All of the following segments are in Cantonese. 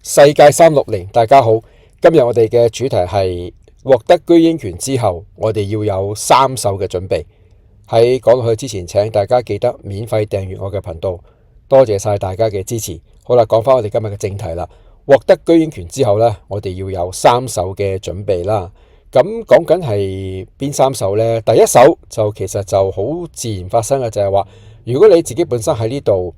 世界360，大家好。今日我哋嘅主題係獲得居英權之後，我哋要有3手嘅準備。喺講落去之前，請大家記得免費訂閱我嘅頻道，多謝晒大家嘅支持。好啦，講翻我哋今日嘅正題啦。獲得居英權之後呢，我哋要有3手嘅準備啦。咁講緊係邊3手呢？第一手就其實就好自然發生嘅，就係話，如果你自己本身喺呢度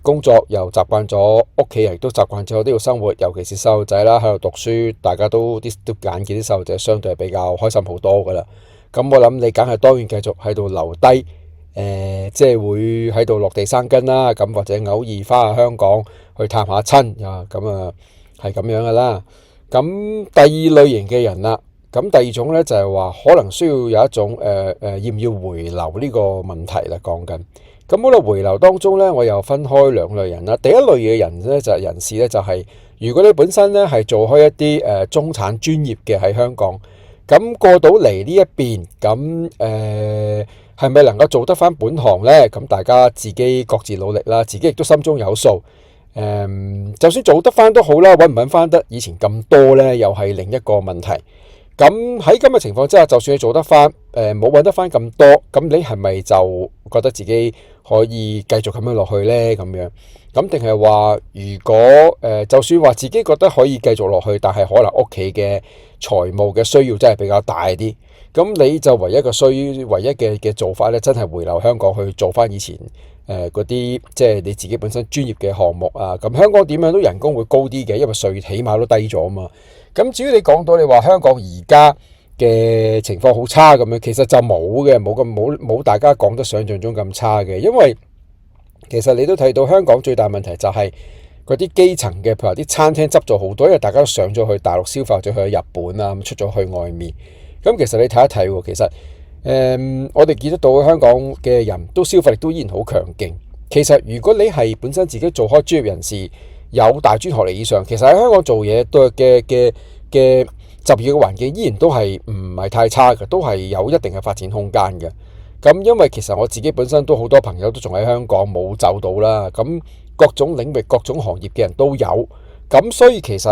工作又習慣咗，屋企人亦都習慣咗呢度生活，尤其是細路仔啦，喺度讀書，大家都眼見啲細路仔相對係比較開心好多噶啦。咁我諗你梗係當然繼續喺度留低，即係會喺度落地生根啦。咁或者偶爾翻去香港去探下親啊，咁啊係咁樣噶啦。咁第二類型嘅人啦，咁第二種呢，就係話可能需要有一種要唔要回流呢個問題啦，講緊。咁好啦，回流當中呢，我又分開2類人啦。第一類嘅人呢，就係人士呢，就係如果你本身呢係做開一啲中產專業嘅喺香港，咁過到嚟呢一邊，咁係咪能夠做得翻本行呢？咁大家自己各自努力啦，自己亦都心中有數。就算做得翻都好啦，揾唔揾翻得以前咁多呢，又係另一個問題。咁喺咁嘅情況之下，就算你做得翻，冇揾得翻咁多，咁你係咪就覺得自己可以繼續咁樣落去呢？咁樣咁定係話，如果就算話自己覺得可以繼續落去，但係可能屋企嘅財務嘅需要真係比較大啲，咁你就唯一嘅做法呢，真係回流香港去做翻以前嗰啲即係你自己本身專業嘅項目啊。咁香港點樣都人工會高啲嘅，因為稅起碼都低咗啊嘛。咁至於你講到你話香港而家嘅情況好差咁樣，其實就冇嘅，冇大家講得想象中咁差嘅。因為其實你都睇到香港最大問題就係嗰啲基層嘅，譬如話啲餐廳執咗好多，因為大家都上咗去大陸消費，或者去日本啊，出咗去外面。咁其實你睇一睇喎，其實我哋見得到香港嘅人都消費力都依然好強勁。其實如果你係本身自己做開專業人士，有大專學歷以上，其實喺香港做嘢嘅就業嘅環境依然都係唔係太差嘅，都係有一定嘅發展空間嘅。咁因為其實我自己本身都好多朋友都仲喺香港冇走到啦，咁各種領域、各種行業嘅人都有，咁所以其實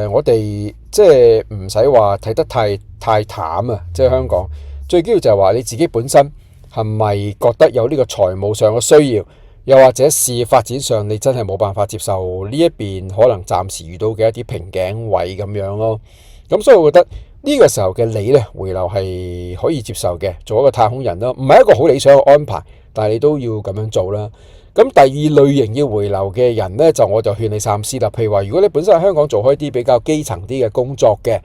我哋即係唔使話睇得太淡啊！即係香港最緊要就係話你自己本身係咪覺得有呢個財務上嘅需要？又或者事業發展上，你真係冇辦法接受呢一邊可能暫時遇到嘅一啲瓶頸位咁樣咯。咁所以我覺得呢個時候嘅你呢，回流係可以接受嘅，做一個太空人啦，唔係一個好理想嘅安排，但係你都要咁樣做啦。咁第二類型要回流嘅人呢，我就勸你三思啦。譬如話，如果你本身喺香港做開啲比較基層啲嘅工作嘅，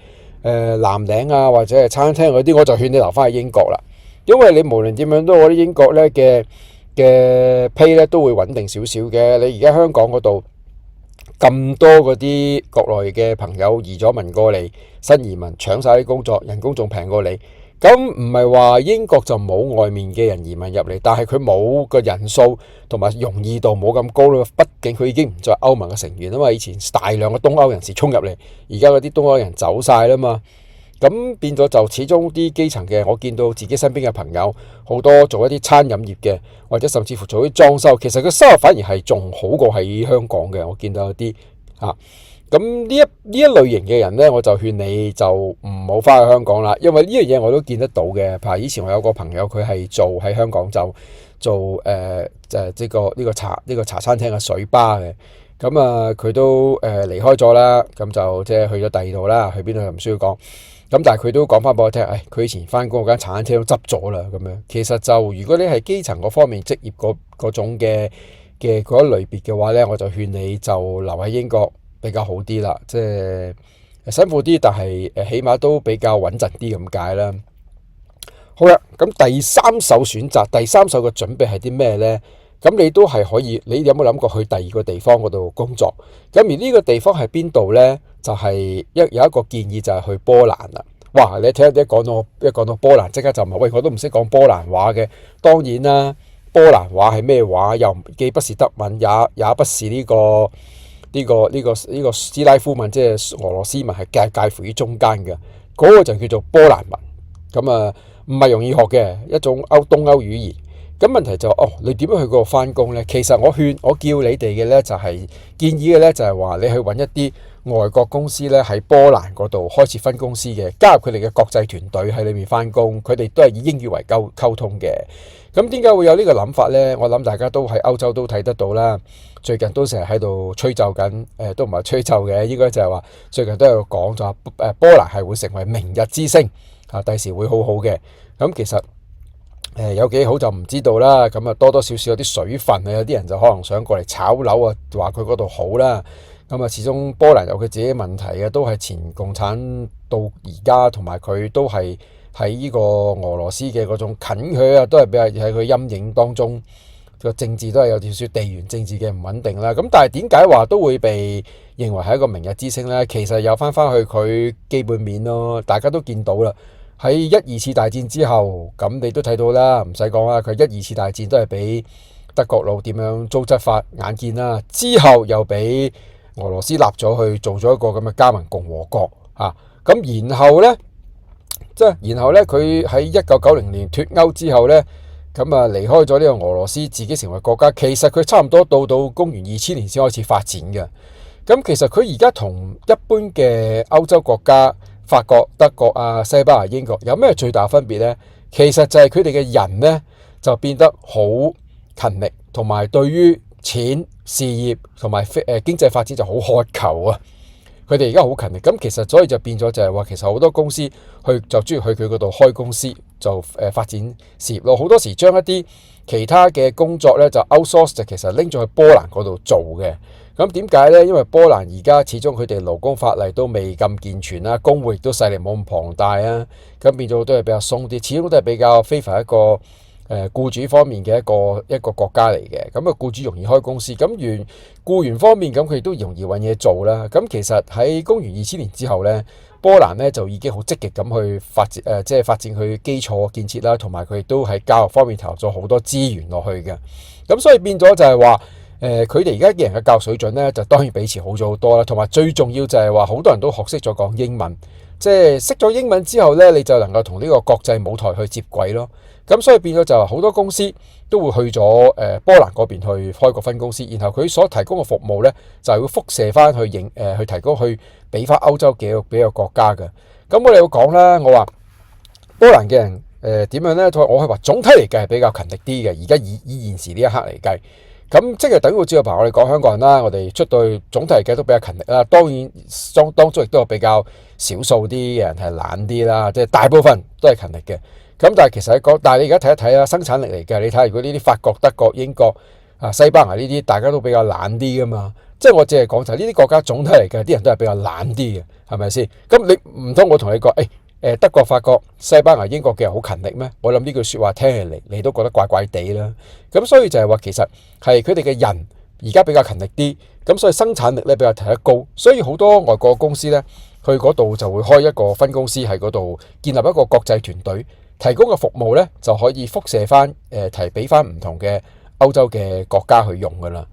藍領啊或者係餐廳嗰啲，我就勸你留翻去英國啦。因為你無論點樣都，我啲英國呢嘅pay 咧都會穩定少少嘅。你而家香港嗰度咁多嗰啲國內嘅朋友移咗民過嚟，新移民搶晒啲工作，人工仲平過你。咁唔係話英國就冇外面嘅人移民入嚟，但係佢冇個人數同埋容易度冇咁高咯。畢竟佢已經唔再歐盟嘅成員啊嘛。以前大量嘅東歐人士衝入嚟，而家嗰啲東歐人走晒啦嘛。咁變咗就始終啲基層嘅，我見到自己身邊嘅朋友好多做一啲餐飲業嘅，或者甚至乎做啲裝修，其實個收入反而係仲好過喺香港嘅。我見到有啲咁呢一類型嘅人呢，我就勸你就唔好翻去香港啦，因為呢樣嘢我都見得到嘅。譬如以前我有個朋友，佢係做喺香港就做呢個茶餐廳嘅水吧嘅。咁啊佢都離開咗啦，咁就即係去咗第二度啦，去邊度又唔需要講。咁但係佢都講翻俾我聽，佢以前翻工嗰間茶餐廳都執咗啦，咁樣。其實就如果你係基層嗰方面職業嗰種嘅嗰一類別嘅話呢，我就勸你就留喺英國比較好啲啦，即係辛苦啲，但係起碼都比較穩陣啲咁解啦。好啦，咁第3手選擇，第3手嘅準備係啲咩呢？咁你都係可以，你有冇諗過去第二個地方嗰度工作？咁而呢個地方係邊度呢？就係有一個建議就係去波蘭啦。哇！你睇下一講到波蘭，即刻就唔係，喂，我都唔識講波蘭話嘅。當然啦，波蘭話係咩話？又既不是德文，也不是呢個斯拉夫文，即係俄羅斯文，係介乎於中間嘅。嗰個就叫做波蘭文。咁啊，唔係容易學嘅一種東歐語言。咁問題就你點樣去嗰度翻工呢？其實我叫你哋嘅呢，就係建議嘅呢，就係話你去揾一啲外國公司呢，喺波蘭嗰度開設分公司嘅，加入佢哋嘅國際團隊喺裏面翻工，佢哋都係以英語為溝通嘅。咁點解會有呢個諗法呢？我諗大家都喺歐洲都睇得到啦，最近都成日喺度吹奏緊，都唔係吹奏嘅，應該就係話最近都有講咗，波蘭係會成為明日之星啊，第時會好好嘅。咁其實有幾好就唔知道啦，咁啊多多少少有啲水分啊，有啲人就可能想過嚟炒樓啊，話佢嗰度好啦。咁啊，始終波蘭有佢自己問題嘅，都係前共產到而家，同埋佢都係喺呢個俄羅斯嘅嗰種近佢啊，都係比較喺佢陰影當中，個政治都係有少少地緣政治嘅唔穩定啦。咁但係點解話都會被認為係一個明日之星呢？其實又翻去佢基本面咯，大家都見到啦。喺一二次大戰之後，咁你都睇到啦，唔使講啦，佢一二次大戰都係俾德國佬點樣糟質法眼見啦，之後又俾俄羅斯立咗去做咗一個咁嘅加盟共和國啊，咁然後呢，佢喺1990年脫歐之後呢，咁啊離開咗呢個俄羅斯，自己成為國家。其實佢差唔多到公元2000年先開始發展嘅。咁其實佢而家同一般嘅歐洲國家，法國、德國啊、西班牙、英國有咩最大分別呢？其實就係佢哋嘅人呢，就變得好勤力，同埋對於錢、事業同埋經濟發展就好渴求啊！佢哋而家好勤力，咁其實所以就變咗就係話，其實好多公司就中意去佢嗰度開公司，就發展事業咯。好多時將一啲其他嘅工作咧就 outsource， 就其實拎咗去波蘭嗰度做嘅。咁點解呢？因為波蘭而家始終佢哋勞工法例都未咁健全啦，工會亦都勢力冇咁龐大啊，咁變咗都係比較鬆啲，始終都係比較favor一個僱主方面嘅一個國家嚟嘅。咁啊，僱主容易開公司，咁僱員方面咁佢都容易揾嘢做啦。咁其實喺公元2000年之後呢，波蘭呢就已經好積極咁去發展，即係發展佢基礎建設啦，同埋佢亦都喺教育方面投入咗好多資源落去嘅。咁所以變咗就係話，佢哋而家嘅人嘅教育水準呢，就當然比以前好咗好多啦。同埋最重要就係話，好多人都學識咗講英文，即係識咗英文之後呢，你就能夠同呢個國際舞台去接軌咯。咁所以變咗就好多公司都會去咗波蘭嗰邊去開個分公司，然後佢所提供嘅服務呢，就係會輻射翻去去提供去俾翻歐洲幾個國家嘅。咁我哋要講啦，我話波蘭嘅人點樣呢？我係話總體嚟計係比較勤力啲嘅。而家以現時呢一刻嚟計，咁即係等於好似個朋友我哋講香港人啦，我哋出到去總體嚟計都比較勤力啦。當然當中亦都有比較少數啲嘅人係懶啲啦，即係大部分都係勤力嘅。咁但係其實但係你而家睇一睇啦，生產力嚟嘅，你睇下如果呢啲法國、德國、英國啊、西班牙呢啲，大家都比較懶啲噶嘛。即係我只係講就係呢啲國家總體嚟嘅，啲人都係比較懶啲嘅，係咪先？咁你唔通我同你講，德國、法國、西班牙、英國嘅人好勤力咩？我諗呢句說話聽起嚟，你都覺得怪怪地啦。咁所以就係話，其實係佢哋嘅人而家比較勤力啲，咁所以生產力咧比較提得高，所以好多外國公司咧去嗰度就會開一個分公司喺嗰度，建立一個國際團隊。提供嘅服務咧就可以輻射翻提俾翻唔同嘅歐洲嘅國家去用噶啦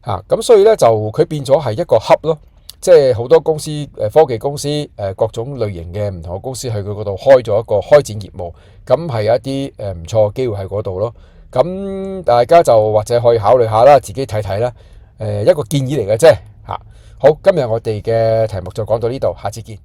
嚇，咁所以咧就佢變咗係一個 hub 咯，即係好多公司科技公司各種類型嘅唔同嘅公司去佢嗰度開咗一個開展業務，咁係有一啲唔錯嘅機會喺嗰度咯。咁大家就或者可以考慮下啦，自己睇睇啦，一個建議嚟嘅啫嚇。好，今日我哋嘅題目就講到呢度，下次見。